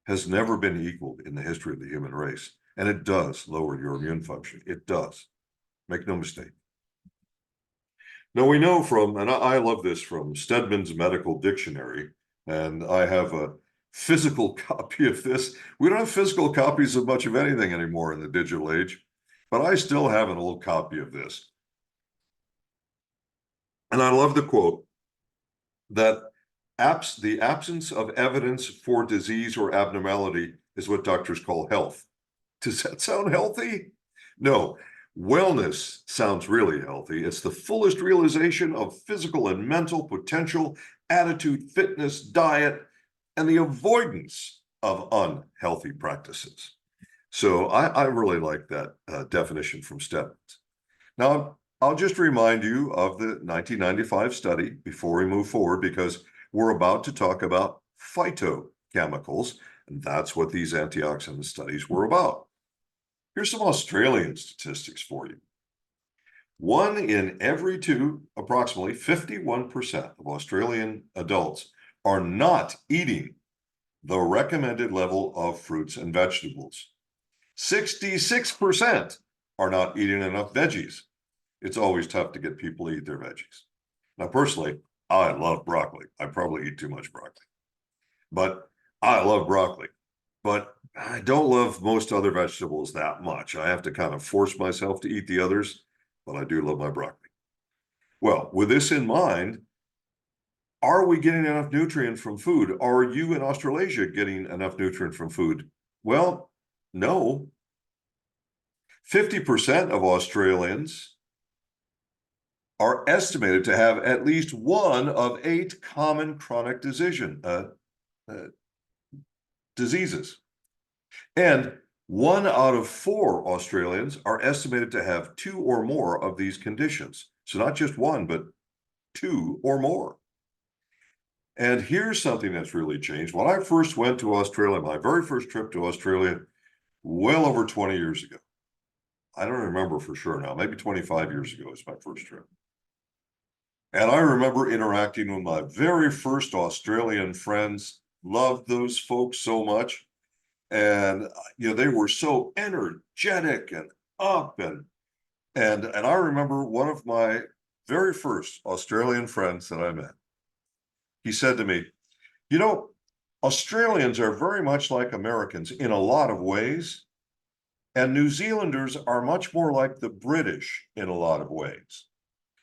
has never been equaled in the history of the human race. And it does lower your immune function. It does. Make no mistake. Now, we know from, and I love this from Stedman's Medical Dictionary, and I have a physical copy of this. We don't have physical copies of much of anything anymore in the digital age, but I still have an old copy of this. And I love the quote that the absence of evidence for disease or abnormality is what doctors call health. Does that sound healthy? No. Wellness sounds really healthy. It's the fullest realization of physical and mental potential, attitude, fitness, diet, and the avoidance of unhealthy practices. So I really like that definition from Stedman. Now, I'll just remind you of the 1995 study before we move forward, because we're about to talk about phytochemicals, and that's what these antioxidant studies were about. Here's some Australian statistics for you. 1 in every 2, approximately 51% of Australian adults are not eating the recommended level of fruits and vegetables. 66% are not eating enough veggies. It's always tough to get people to eat their veggies. Now, personally, I love broccoli. I probably eat too much broccoli, but I love broccoli. But I don't love most other vegetables that much. I have to kind of force myself to eat the others, but I do love my broccoli. Well, with this in mind, are we getting enough nutrient from food? Are you in Australasia getting enough nutrient from food? Well, no. 50% of Australians are estimated to have at least one of 8 common chronic diseases. And 1 out of 4 Australians are estimated to have 2 or more of these conditions. So not just 1, but 2 or more. And here's something that's really changed. When I first went to Australia, my very first trip to Australia, well over 20 years ago. I don't remember for sure now, maybe 25 years ago was my first trip. And I remember interacting with my very first Australian friends, loved those folks so much. And, they were so energetic and up and I remember one of my very first Australian friends that I met. He said to me, Australians are very much like Americans in a lot of ways, and New Zealanders are much more like the British in a lot of ways.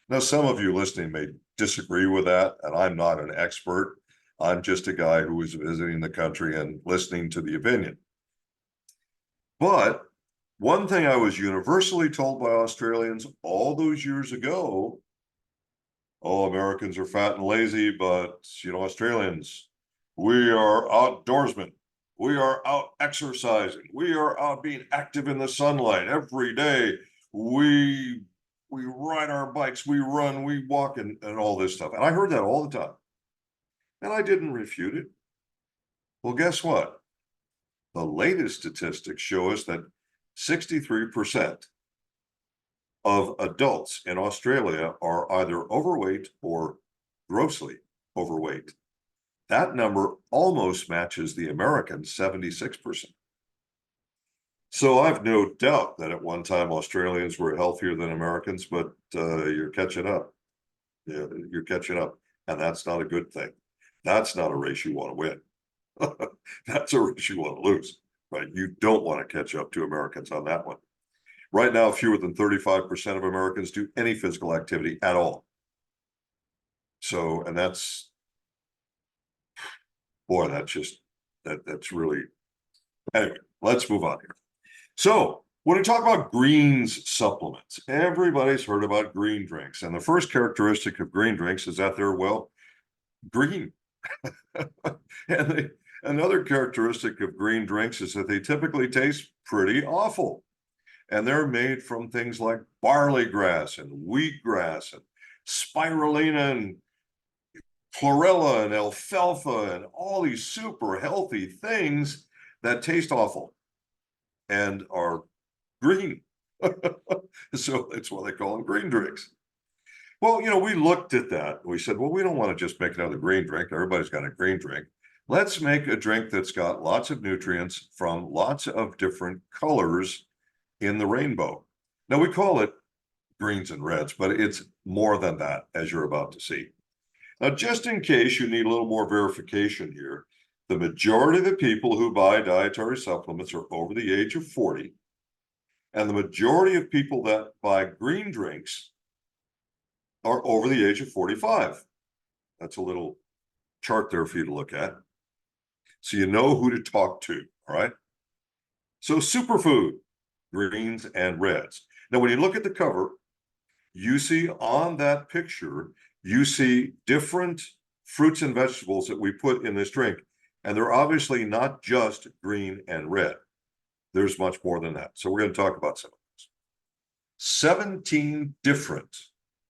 Now, some of you listening may disagree with that, and I'm not an expert. I'm just a guy who was visiting the country and listening to the opinion. But one thing I was universally told by Australians all those years ago, Americans are fat and lazy, but, Australians, we are outdoorsmen. We are out exercising. We are out being active in the sunlight every day. We ride our bikes, we run, we walk, and all this stuff. And I heard that all the time. And I didn't refute it. Well, guess what? The latest statistics show us that 63% of adults in Australia are either overweight or grossly overweight. That number almost matches the American 76%. So I've no doubt that at one time Australians were healthier than Americans, but you're catching up. Yeah, you're catching up, and that's not a good thing. That's not a race you want to win. That's a race you want to lose, right? You don't want to catch up to Americans on that one. Right now, fewer than 35% of Americans do any physical activity at all. So, and that's, boy, that's really, anyway, let's move on here. So when we talk about greens supplements, everybody's heard about green drinks. And the first characteristic of green drinks is that they're, well, green. And another characteristic of green drinks is that they typically taste pretty awful. And they're made from things like barley grass and wheatgrass and spirulina and chlorella and alfalfa and all these super healthy things that taste awful and are green. So that's why they call them green drinks. Well, we looked at that. We said, well, we don't want to just make another green drink. Everybody's got a green drink. Let's make a drink that's got lots of nutrients from lots of different colors in the rainbow. Now, we call it greens and reds, but it's more than that, as you're about to see. Now, just in case you need a little more verification here, the majority of the people who buy dietary supplements are over the age of 40, and the majority of people that buy green drinks are over the age of 45. That's a little chart there for you to look at, so you know who to talk to, all right? So superfood, greens and reds. Now, when you look at the cover, you see on that picture, you see different fruits and vegetables that we put in this drink. And they're obviously not just green and red. There's much more than that. So we're going to talk about some of those. 17 different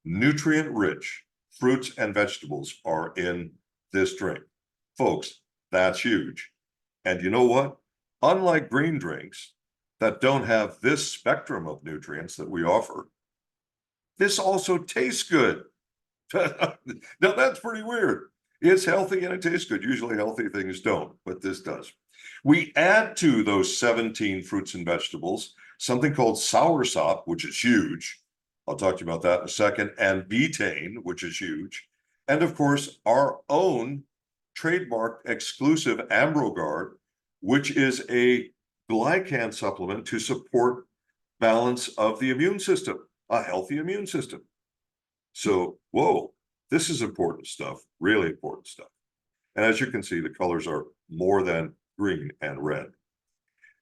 nutrient-rich fruits and vegetables are in this drink. Folks, that's huge. And you know what? Unlike green drinks that don't have this spectrum of nutrients that we offer, this also tastes good. Now that's pretty weird. It's healthy and it tastes good. Usually healthy things don't, but this does. We add to those 17 fruits and vegetables something called soursop, which is huge. I'll talk to you about that in a second, and betaine, which is huge. And of course, our own trademark exclusive AmbroGuard, which is a glycan supplement to support balance of the immune system, a healthy immune system. So, whoa, this is important stuff, really important stuff. And as you can see, the colors are more than green and red.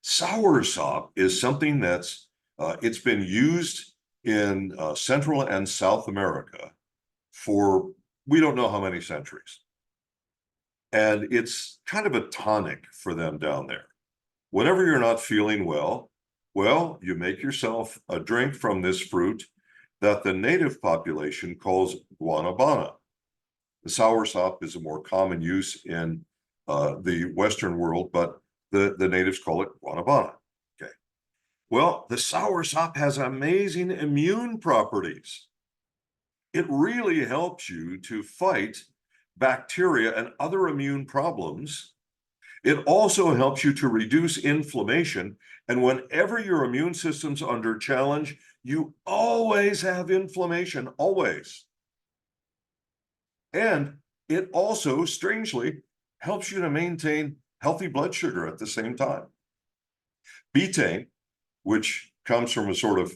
Soursop is something that's, it's been used in Central and South America for we don't know how many centuries. And it's kind of a tonic for them down there. Whenever you're not feeling well, you make yourself a drink from this fruit that the native population calls guanabana. The soursop is a more common use in the Western world, but the natives call it guanabana. Okay. Well, the soursop has amazing immune properties. It really helps you to fight bacteria and other immune problems. It also helps you to reduce inflammation. And whenever your immune system's under challenge, you always have inflammation, always. And it also, strangely, helps you to maintain healthy blood sugar at the same time. Betaine, which comes from a sort of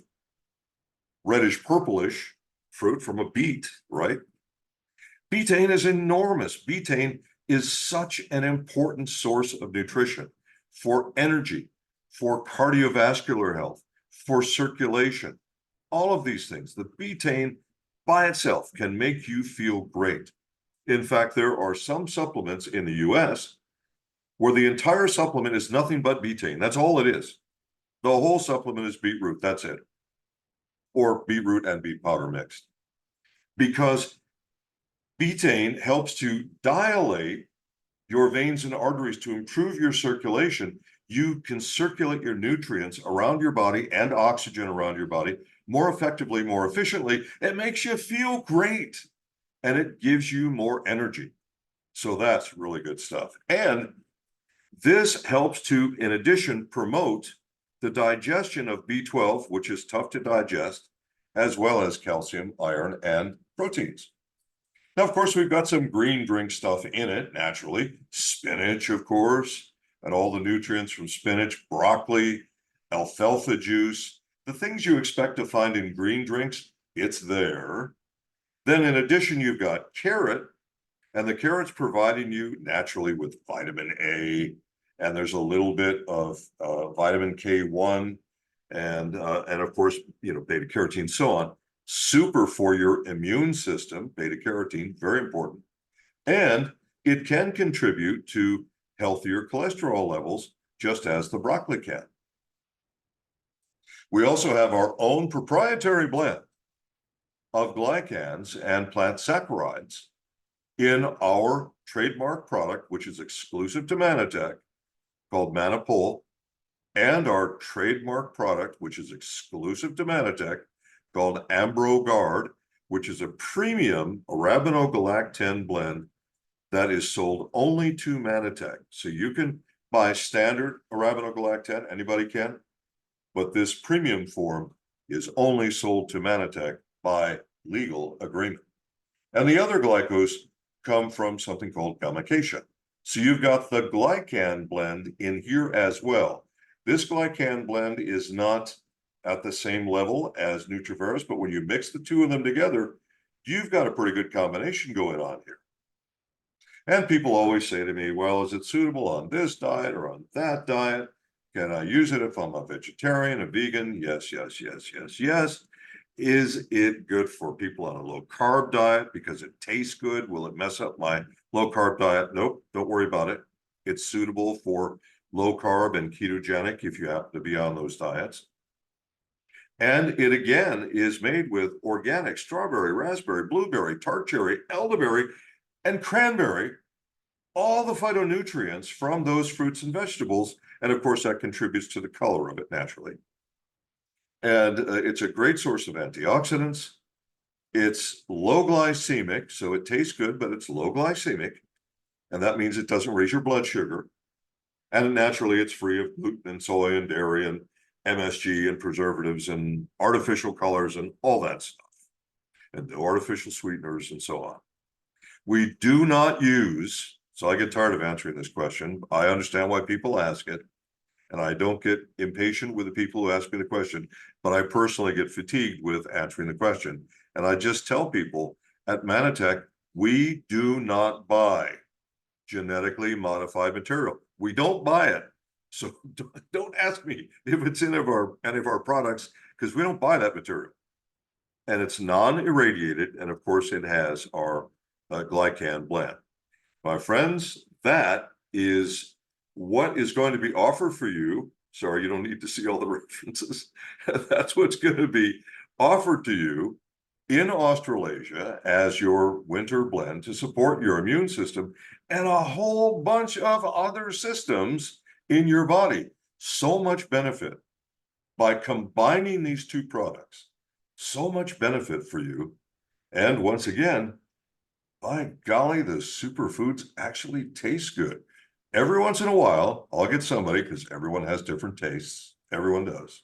reddish purplish fruit from a beet, right? Betaine is enormous. Betaine is such an important source of nutrition for energy, for cardiovascular health, for circulation, all of these things. The betaine by itself can make you feel great. In fact, there are some supplements in the US where the entire supplement is nothing but betaine. That's all it is. The whole supplement is beetroot, that's it. Or beetroot and beet powder mixed. Because betaine helps to dilate your veins and arteries to improve your circulation. You can circulate your nutrients around your body and oxygen around your body more effectively, more efficiently. It makes you feel great and it gives you more energy. So that's really good stuff. And this helps to, in addition, promote the digestion of B12, which is tough to digest, as well as calcium, iron, and proteins. Now, of course, we've got some green drink stuff in it, naturally. Spinach, of course, and all the nutrients from spinach, broccoli, alfalfa juice, the things you expect to find in green drinks, it's there. Then in addition, you've got carrot, and the carrot's providing you naturally with vitamin A, and there's a little bit of vitamin K1, and of course, beta carotene, so on. Super for your immune system, beta carotene, very important. And it can contribute to healthier cholesterol levels, just as the broccoli can. We also have our own proprietary blend of glycans and plant saccharides in our trademark product, which is exclusive to Manatech, called Manapol, and our trademark product, which is exclusive to Manatech, called AmbroGuard, which is a premium arabinogalactan blend that is sold only to Manatech. So you can buy standard arabinogalactan, anybody can, but this premium form is only sold to Manatech by legal agreement. And the other glycos come from something called gummication. So you've got the glycan blend in here as well. This glycan blend is not at the same level as Nutriveris, but when you mix the two of them together, you've got a pretty good combination going on here. And people always say to me, well, is it suitable on this diet or on that diet? Can I use it if I'm a vegetarian, a vegan? Yes, yes, yes, yes, yes. Is it good for people on a low carb diet because it tastes good? Will it mess up my low carb diet? Nope, don't worry about it. It's suitable for low carb and ketogenic if you happen to be on those diets. And it again is made with organic strawberry, raspberry, blueberry, tart cherry, elderberry, and cranberry, all the phytonutrients from those fruits and vegetables. And of course, that contributes to the color of it naturally. And it's a great source of antioxidants. It's low glycemic, so it tastes good, but it's low glycemic. And that means it doesn't raise your blood sugar. And naturally, it's free of gluten and soy and dairy and MSG and preservatives and artificial colors and all that stuff, and the artificial sweeteners and so on. We do not use, so I get tired of answering this question. I understand why people ask it, and I don't get impatient with the people who ask me the question, but I personally get fatigued with answering the question. And I just tell people at Manatech, we do not buy genetically modified material. We don't buy it. So don't ask me if it's in any of our products, because we don't buy that material. And it's non-irradiated, and of course it has our glycan blend. My friends, that is what is going to be offered for you. Sorry, you don't need to see all the references. That's what's going to be offered to you in Australasia as your winter blend to support your immune system and a whole bunch of other systems in your body. So much benefit by combining these two products. So much benefit for you. And once again, by golly, the superfoods actually taste good. Every once in a while, I'll get somebody, because everyone has different tastes. Everyone does.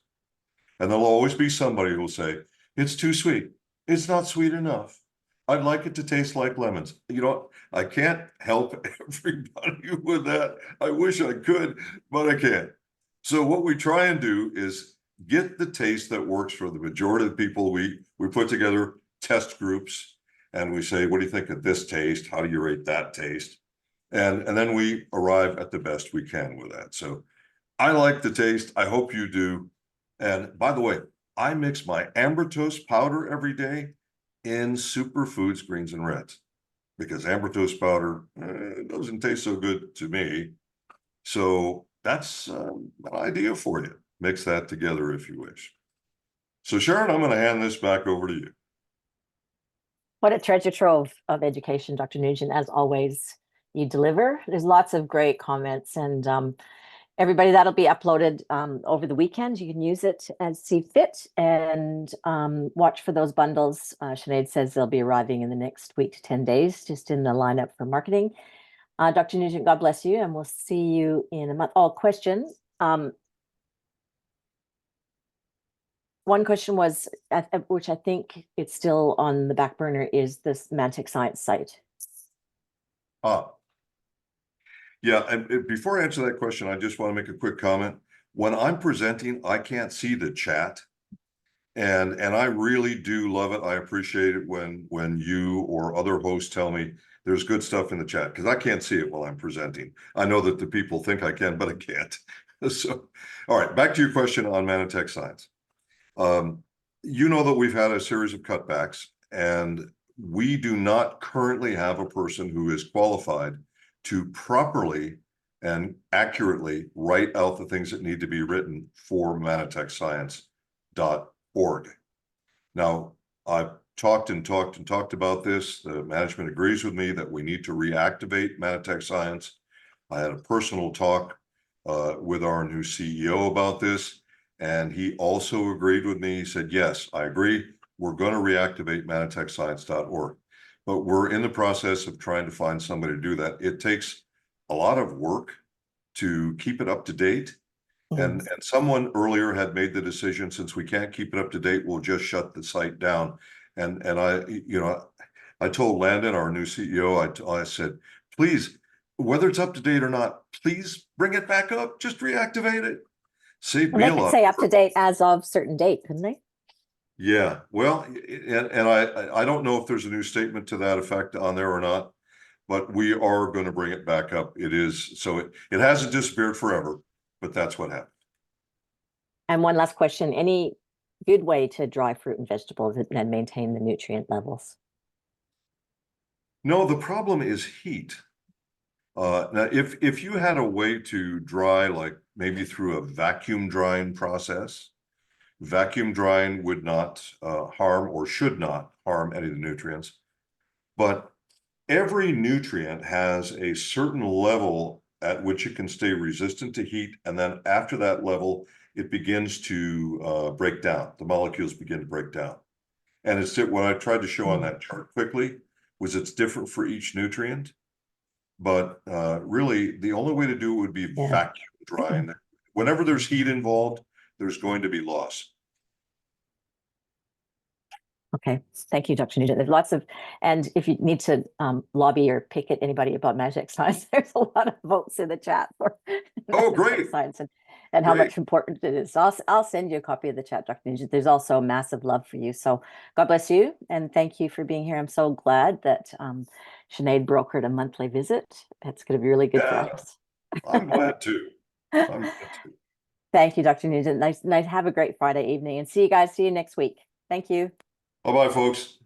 And there'll always be somebody who'll say, it's too sweet. It's not sweet enough. I'd like it to taste like lemons. You know, I can't help everybody with that. I wish I could, but I can't. So what we try and do is get the taste that works for the majority of the people. We put together test groups and we say, what do you think of this taste? How do you rate that taste? And then we arrive at the best we can with that. So I like the taste. I hope you do. And by the way, I mix my ambertose powder every day in superfoods, greens and reds, because ambertose powder doesn't taste so good to me. So that's an idea for you. Mix that together if you wish. So Sharon, I'm going to hand this back over to you. What a treasure trove of education, Dr. Nugent. As always, you deliver. There's lots of great comments, and everybody, that'll be uploaded over the weekend. You can use it as see fit, and watch for those bundles. Sinead says they'll be arriving in the next week to 10 days, just in the lineup for marketing. Dr. Nugent, God bless you, and we'll see you in a month. All questions. One question was, which I think it's still on the back burner, is this Mantic Science site. Yeah, and before I answer that question, I just want to make a quick comment. When I'm presenting, I can't see the chat. And I really do love it. I appreciate it when you or other hosts tell me there's good stuff in the chat, because I can't see it while I'm presenting. I know that the people think I can, but I can't. So, all right, back to your question on Manatech Science. You know that we've had a series of cutbacks, and we do not currently have a person who is qualified to properly and accurately write out the things that need to be written for manatechscience.org. Now, I've talked about this. The management agrees with me that we need to reactivate Manatech Science. I had a personal talk with our new CEO about this, and he also agreed with me. He said, yes, I agree. We're going to reactivate manatechscience.org. But we're in the process of trying to find somebody to do that. It takes a lot of work to keep it up to date. And someone earlier had made the decision, since we can't keep it up to date, we'll just shut the site down. And I told Landon, our new CEO, I said, please, whether it's up to date or not, please bring it back up. Just reactivate it. Save me a lot. They could say up to date as of certain date, couldn't they? Yeah, well, and I don't know if there's a new statement to that effect on there or not, but we are going to bring it back up. It is, so it hasn't disappeared forever, but that's what happened. And one last question, any good way to dry fruit and vegetables and maintain the nutrient levels? No, the problem is heat. Now, if you had a way to dry, like maybe through a vacuum drying process, Vacuum drying would not harm or should not harm any of the nutrients. But every nutrient has a certain level at which it can stay resistant to heat. And then after that level, it begins to break down. The molecules begin to break down. And it's what I tried to show on that chart quickly was it's different for each nutrient. But really, the only way to do it would be vacuum drying. Whenever there's heat involved, there's going to be loss. Okay, thank you, Dr. Nugent. There's lots of, and if you need to lobby or pick at anybody about magic science, there's a lot of votes in the chat for Great science and how much important it is. So I'll send you a copy of the chat, Dr. Nugent. There's also massive love for you. So God bless you, and thank you for being here. I'm so glad that Sinead brokered a monthly visit. It's going to be really good for us. I'm glad too. I'm glad too. Thank you, Dr. Nugent. Nice. Have a great Friday evening, and see you guys. See you next week. Thank you. Bye-bye, folks.